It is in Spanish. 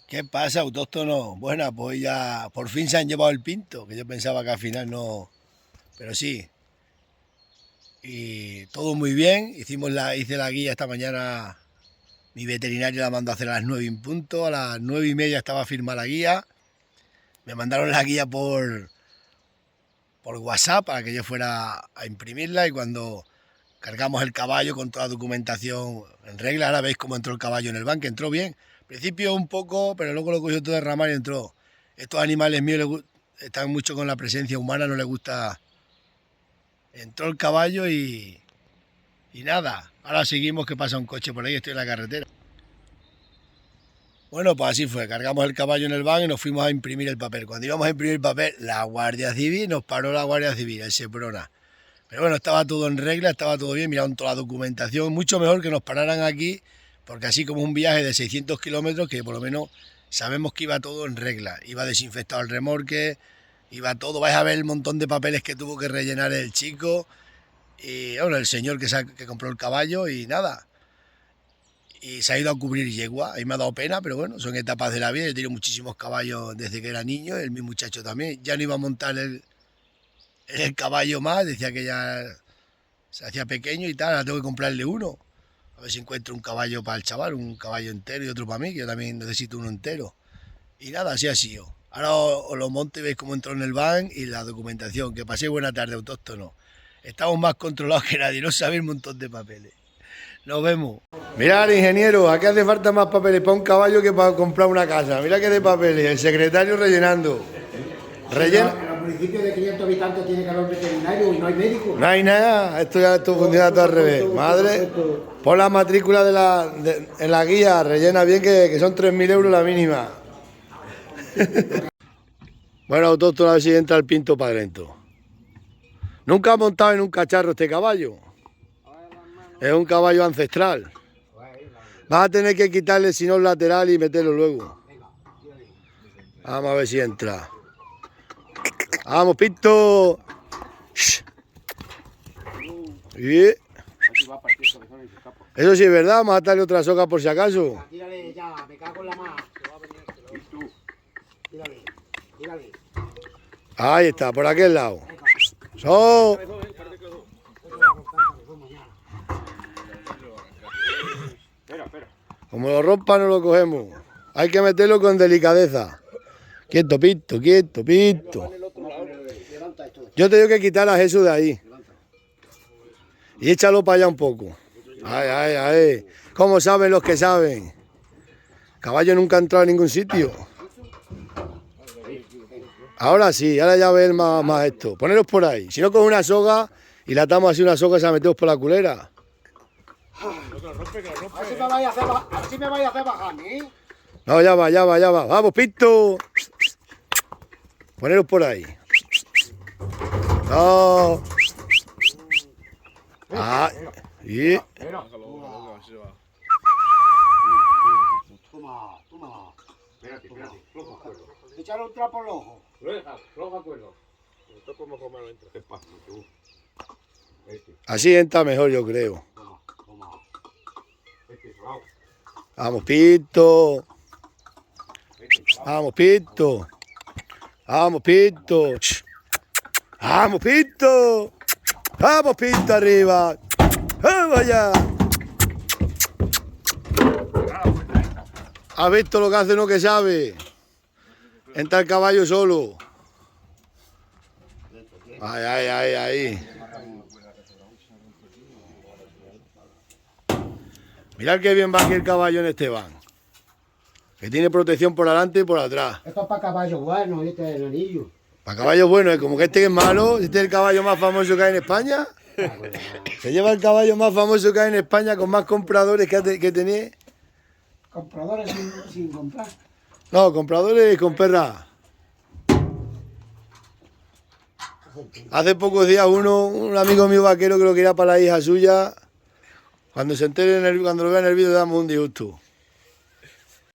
¿Qué pasa, autóctono? Buena, pues ya por fin se han llevado el pinto, que yo pensaba que al final no, pero sí. Y todo muy bien, hice la guía esta mañana, mi veterinario la mandó a hacer a las 9 en punto, a las 9:30 estaba firmada la guía, me mandaron la guía por WhatsApp para que yo fuera a imprimirla y cuando cargamos el caballo con toda la documentación en regla, ahora veis cómo entró el caballo en el banco, entró bien. Al principio un poco, pero luego lo cogió todo de ramar y entró. Estos animales míos están mucho con la presencia humana, no les gusta. Entró el caballo y nada. Ahora seguimos que pasa un coche por ahí, estoy en la carretera. Bueno, pues así fue, cargamos el caballo en el van y nos fuimos a imprimir el papel. Cuando íbamos a imprimir el papel, la Guardia Civil, nos paró la Guardia Civil, el Seprona. Pero bueno, estaba todo en regla, estaba todo bien, miraron toda la documentación, mucho mejor que nos pararan aquí, porque así como un viaje de 600 kilómetros, que por lo menos sabemos que iba todo en regla, iba desinfectado el remorque, iba todo, vais a ver el montón de papeles que tuvo que rellenar el chico, y bueno, el señor que compró el caballo y nada, y se ha ido a cubrir yegua, ahí me ha dado pena, pero bueno, son etapas de la vida, yo he tenido muchísimos caballos desde que era niño, mi muchacho también, ya no iba a montar el caballo más, decía que ya se hacía pequeño y tal, ahora tengo que comprarle uno. A ver si encuentro un caballo para el chaval, un caballo entero y otro para mí, que yo también necesito uno entero. Y nada, así ha sido. Ahora os lo monto y veis cómo entró en el van y la documentación. Que pasé buena tarde, autóctono. Estamos más controlados que nadie, no sabéis un montón de papeles. Nos vemos. Mirad, ingeniero, aquí hace falta más papeles para un caballo que para comprar una casa. Mira qué de papeles, el secretario rellenando. Rellena. En los municipios de 500 habitantes tiene que haber un veterinario y no hay médico. No hay nada, esto funciona todo al revés. Madre, pon la matrícula en la guía, rellena bien que son 3.000 euros la mínima. Bueno, autóctono, a ver si entra el pinto para adentro. Nunca ha montado en un cacharro este caballo. Es un caballo ancestral. Vas a tener que quitarle el sinón lateral y meterlo luego. Vamos a ver si entra. Vamos, pinto. Y... Eso sí es verdad, vamos a darle otra soga por si acaso. Tírale ya, me cago en la mar. Tírale, tírale. Ahí está, por aquel lado. ¡So! Como lo rompa no lo cogemos. Hay que meterlo con delicadeza. Quieto, pito, quieto, pito. Yo te digo que quitar a Jesús de ahí. Y échalo para allá un poco. Ay, ay, ay. ¿Cómo saben los que saben? Caballo nunca ha entrado a ningún sitio. Ahora sí, ahora ya ves más esto. Poneros por ahí. Si no, coge una soga y la atamos así una soga y se la metemos por la culera. Así me vais a hacer bajar, ¿eh? No, ya va, ya va, ya va. Vamos, Pinto. Poneros por ahí. No. Ah, y... Toma, toma. Espérate, floja cuerda. Echale un trapo al ojo. Floja cuerda. Así entra mejor, yo creo. Toma. Vamos, Pinto. Vamos, Pinto. Vamos, Pinto. Vamos, Pinto. Vamos, Pinto, arriba. Vamos allá. ¿Has visto lo que hace uno que sabe? Entra el caballo solo. Ay, ay, ay, ay. Mirad qué bien va aquí el caballo en este van. Que tiene protección por adelante y por atrás. Esto es para caballos buenos, este es el anillo. Para caballos buenos, como que este es malo. Este es el caballo más famoso que hay en España. Se lleva el caballo más famoso que hay en España con más compradores que tenéis. Compradores sin comprar. No, compradores con perra. Hace pocos días un amigo mío vaquero que lo quería para la hija suya. Cuando se entere, cuando lo vea en el vídeo, le damos un disgusto.